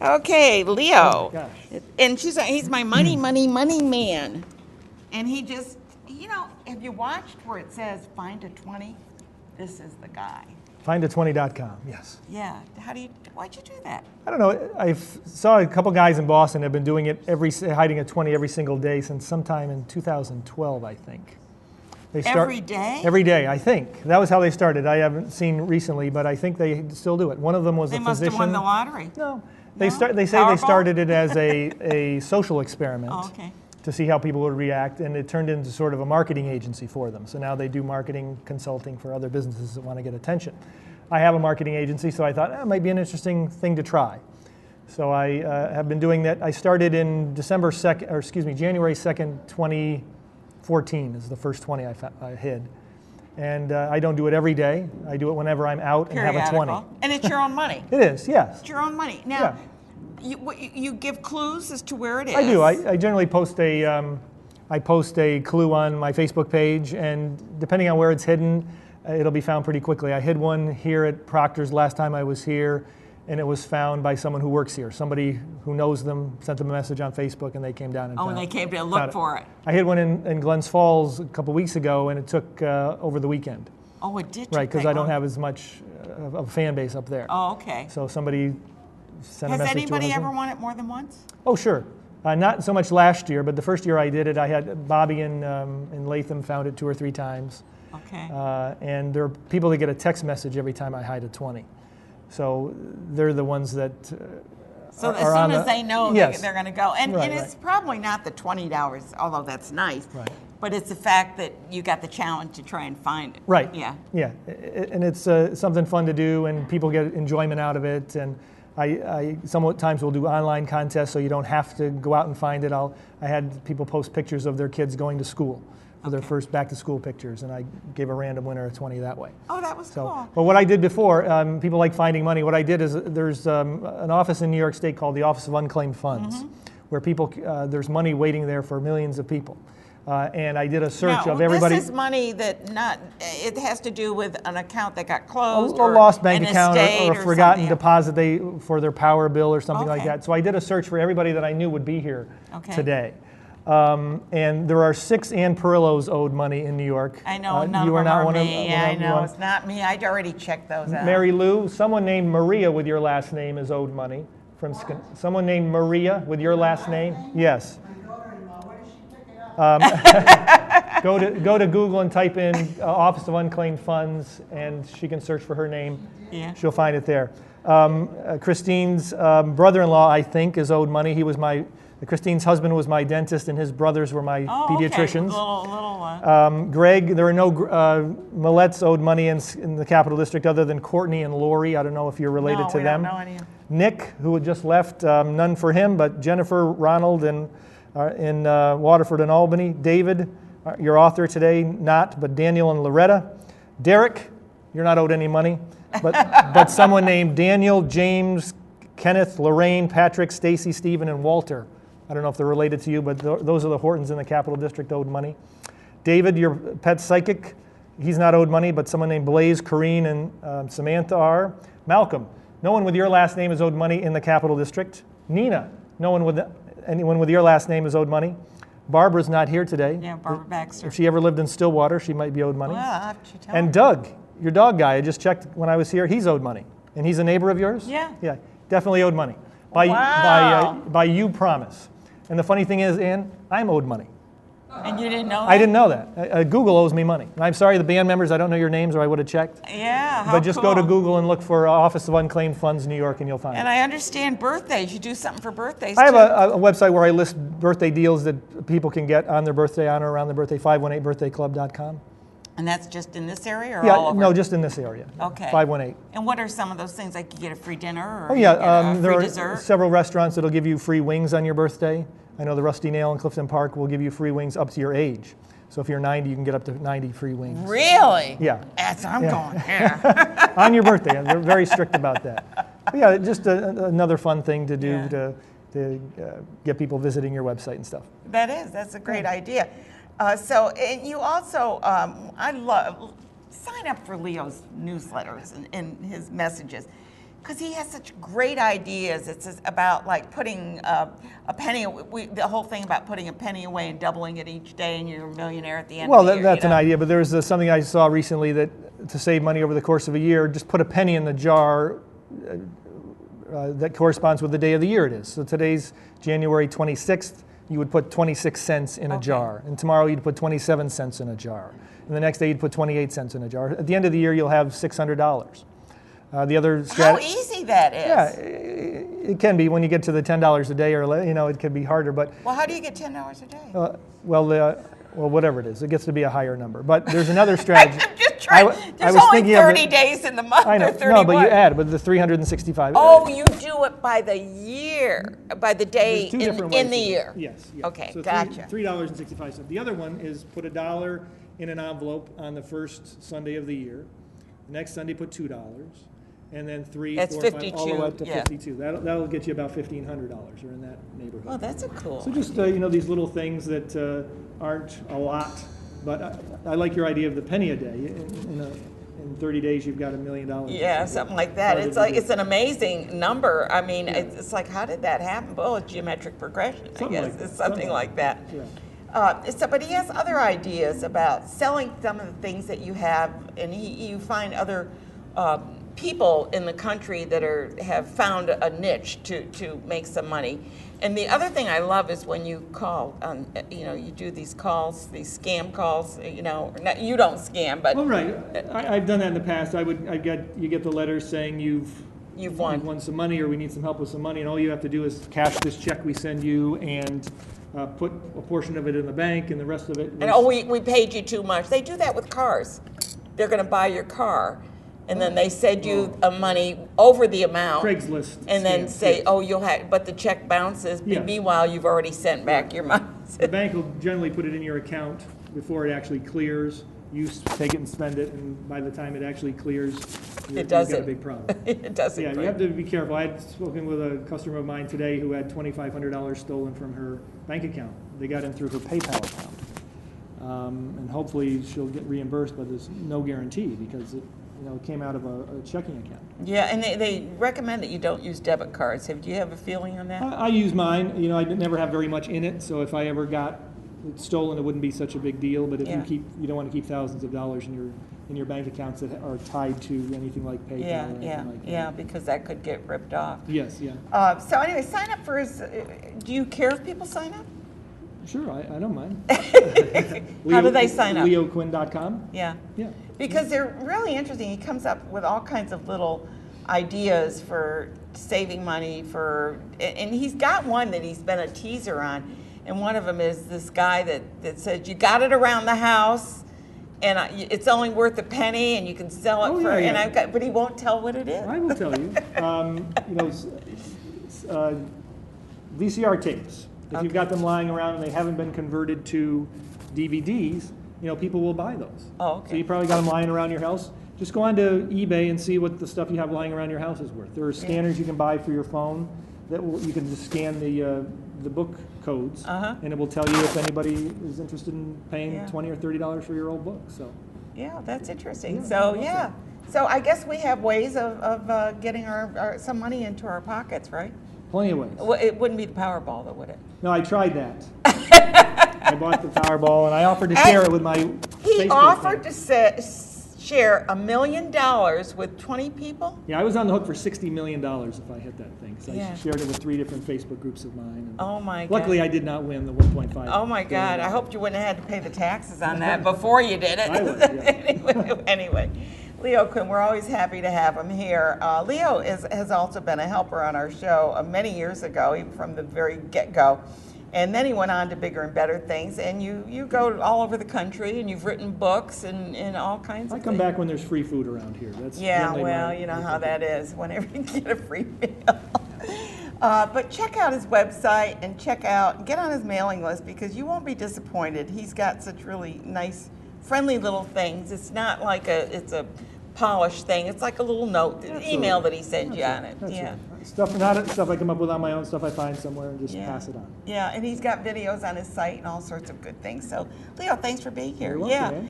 Okay, Leo. Oh my gosh. And he's my money man. And he just, have you watched where it says find a 20? This is the guy. Finda20.com, yes. Yeah. Why'd you do that? I don't know. I saw a couple guys in Boston have been doing it hiding a 20 every single day since sometime in 2012, I think. Every day? Every day, I think. That was how they started. I haven't seen recently, but I think they still do it. One of them was a physician. They must have won the lottery. No. They say Powerball? they started it as a social experiment. Oh, okay. To see how people would react, and it turned into sort of a marketing agency for them. So now they do marketing consulting for other businesses that want to get attention. I have a marketing agency, so I thought it might be an interesting thing to try. So I have been doing that. I started in January 2nd, 2014 is the first 20 I hid. And I don't do it every day. I do it whenever I'm out and have a 20. And it's your own money. It is, yes. It's your own money. Now, Yeah. You give clues as to where it is. I do. I generally post a clue on my Facebook page, and depending on where it's hidden, it'll be found pretty quickly. I hid one here at Proctor's last time I was here, and it was found by someone who works here. Somebody who knows them sent them a message on Facebook, and they came down and found it. And they came to look for it. I hid one in Glens Falls a couple weeks ago, and it took over the weekend. Oh, it did? Right, because I don't have as much of a fan base up there. Oh, okay. So somebody sent a message to Has anybody ever won it more than once? Oh, sure. Not so much last year, but the first year I did it, I had Bobby in Latham found it 2 or 3 times. Okay. And there are people that get a text message every time I hide a 20. So they're the ones that So as soon as they know, yes. they're going to go. And, Right, and it's probably not the $20, although that's nice. Right. But it's the fact that you got the challenge to try and find it. Right. Yeah. Yeah. And it's something fun to do, and people get enjoyment out of it. And I sometimes will do online contests, so you don't have to go out and find it. I had people post pictures of their kids going to school for their first back-to-school pictures, and I gave a random winner a 20 that way. Oh, that was cool. But what I did before, people like finding money. What I did is there's an office in New York State called the Office of Unclaimed Funds, where people there's money waiting there for millions of people. And I did a search of everybody. This is money that it has to do with an account that got closed, a lost bank an account, or a forgotten something. deposit for their power bill or something like that. So I did a search for everybody that I knew would be here today. And there are 6 Ann Perillos owed money in New York. I know, none you of are them not are one me. I know, one. it's not me. I'd already checked those out. Mary Lou, someone named Maria with your last name is owed money. Someone named Maria with your last name? Yes. Go to Google and type in Office of Unclaimed Funds, and she can search for her name. Yeah. She'll find it there. Christine's brother-in-law, I think, is owed money. Christine's husband was my dentist, and his brothers were my pediatricians. Little Greg, there are no Millettes owed money in the Capital District other than Courtney and Lori. I don't know if you're related to them. Don't know any. Nick, who had just left, none for him, but Jennifer, Ronald, and in Waterford and Albany. David, your author today, not, but Daniel and Loretta. Derek, you're not owed any money, but someone named Daniel, James, Kenneth, Lorraine, Patrick, Stacy, Stephen, and Walter. I don't know if they're related to you, but those are the Hortons in the Capital District owed money. David, your pet psychic, he's not owed money, but someone named Blaze, Corrine, and Samantha are. Malcolm, no one with your last name is owed money in the Capital District. Nina, anyone with your last name is owed money. Barbara's not here today. Yeah, Barbara Baxter. If she ever lived in Stillwater, she might be owed money. Well, and Doug, your dog guy, I just checked when I was here, he's owed money. And he's a neighbor of yours? Yeah. Yeah, definitely owed money. By you promise. And the funny thing is, Ann, I'm owed money. And you didn't know that? I didn't know that. Google owes me money. And I'm sorry, the band members, I don't know your names, or I would have checked. Yeah, how But just go to Google and look for Office of Unclaimed Funds New York, and you'll find it. And I understand birthdays. You do something for birthdays, I have a website where I list birthday deals that people can get on their birthday, on or around their birthday, 518birthdayclub.com. And that's just in this area or Yeah, all over? no, just in this area. Okay. 518. And what are some of those things? Like you get a free dinner or Oh, yeah. you get a there free are dessert? several restaurants that'll give you free wings on your birthday. I know the Rusty Nail in Clifton Park will give you free wings up to your age. So if you're 90, you can get up to 90 free wings. Really? Yeah. I'm going there. On your birthday. They're very strict about that. But yeah, just another fun thing to do to get people visiting your website and stuff. That's a great idea. And you also, sign up for Leo's newsletters and his messages. because he has such great ideas. It's about like putting a penny, the whole thing about putting a penny away and doubling it each day, and you're a millionaire at the end Well, of the year. that's an idea, but there's something I saw recently that to save money over the course of a year, just put a penny in the jar that corresponds with the day of the year it is. So today's January 26th, you would put 26 cents in a jar. And tomorrow you'd put 27 cents in a jar. And the next day you'd put 28 cents in a jar. At the end of the year, you'll have $600. The other How easy that is. Yeah, it can be when you get to the $10 a day, or it can be harder. But well, how do you get $10 a day? well, whatever it is, it gets to be a higher number. But there's another strategy. I'm just trying. There's only 30 days in the month. I know. Or 30 no, but you add, but the 365. Oh, you do it by the year, by the day in the year. Yes. Okay, so gotcha. $3.65. The other one is put $1 in an envelope on the first Sunday of the year. The next Sunday, put $2. And then 3, That's 4, 5, 52, all the way up to yeah. 52. That'll get you about $1,500 or in that neighborhood. Oh, that's a cool. So just these little things that aren't a lot, but I like your idea of the penny a day. In 30 days, you've got $1 million. Yeah, something like that. It's an amazing number. I mean, it's like, how did that happen? Well, it's geometric progression, I guess. It's something like that. Yeah. But he has other ideas about selling some of the things that you have, and you find other people in the country that have found a niche to make some money. And the other thing I love is when you call, you do these calls, these scam calls. You don't scam, but well, right. I've done that in the past. You get the letters saying you've won some money, or we need some help with some money, and all you have to do is cash this check we send you and put a portion of it in the bank, and the rest of it. We paid you too much. They do that with cars. They're going to buy your car, and then they send you money over the amount. Craigslist. And then say, you'll have, but the check bounces. Yeah. Meanwhile, you've already sent back your money. The bank will generally put it in your account before it actually clears. You take it and spend it, and by the time it actually clears, you've got a big problem. It doesn't. Yeah, you have to be careful. I had spoken with a customer of mine today who had $2,500 stolen from her bank account. They got in through her PayPal account. And hopefully she'll get reimbursed, but there's no guarantee because it came out of a checking account. Yeah, and they recommend that you don't use debit cards. Do you have a feeling on that? I use mine. I never have very much in it, so if I ever got it stolen, it wouldn't be such a big deal. But if you don't want to keep thousands of dollars in your bank accounts that are tied to anything like PayPal. Or anything like that. Because that could get ripped off. Yes, yeah. So anyway, sign up for his. Do you care if people sign up? Sure, I don't mind. How do they sign up? LeoQuinn.com. Yeah. Yeah. Because they're really interesting. He comes up with all kinds of little ideas for saving money and he's got one that he's been a teaser on. And one of them is this guy that says, you got it around the house, and it's only worth a penny, and you can sell it for. Yeah. And but he won't tell what it is. I will tell you. VCR tapes. If you've got them lying around and they haven't been converted to DVDs, people will buy those. Oh, okay. So you probably got them lying around your house. Just go onto eBay and see what the stuff you have lying around your house is worth. There are scanners you can buy for your phone you can just scan the book codes, and it will tell you if anybody is interested in paying $20 or $30 for your old book. So. Yeah, that's interesting. So I guess we have ways of getting some money into our pockets, right? Plenty of ways. Well, it wouldn't be the Powerball, though, would it? No, I tried that. I bought the Powerball, and I offered to share it with my He Facebook offered friends. to share $1 million with 20 people? Yeah, I was on the hook for $60 million if I hit that thing. So Yeah. I shared it with 3 different Facebook groups of mine. And Oh, my God. luckily, I did not win the 1.5. Oh, my God. I hoped you wouldn't have had to pay the taxes on that before you did it. I would, yeah. Anyway, Leo Quinn, we're always happy to have him here. Leo has also been a helper on our show many years ago, even from the very get-go. And then he went on to bigger and better things. And you go all over the country, and you've written books and all kinds of things. I come back when there's free food around here. That's well, you know how that is whenever you get a free meal. But check out his website and get on his mailing list because you won't be disappointed. He's got such really nice, friendly little things. It's not like it's a polished thing. It's like a little note, email that he sends you on it. That's Yeah. right. Stuff I come up with on my own, stuff I find somewhere and just pass it on. Yeah, and he's got videos on his site and all sorts of good things. So, Leo, thanks for being here. You're welcome, man.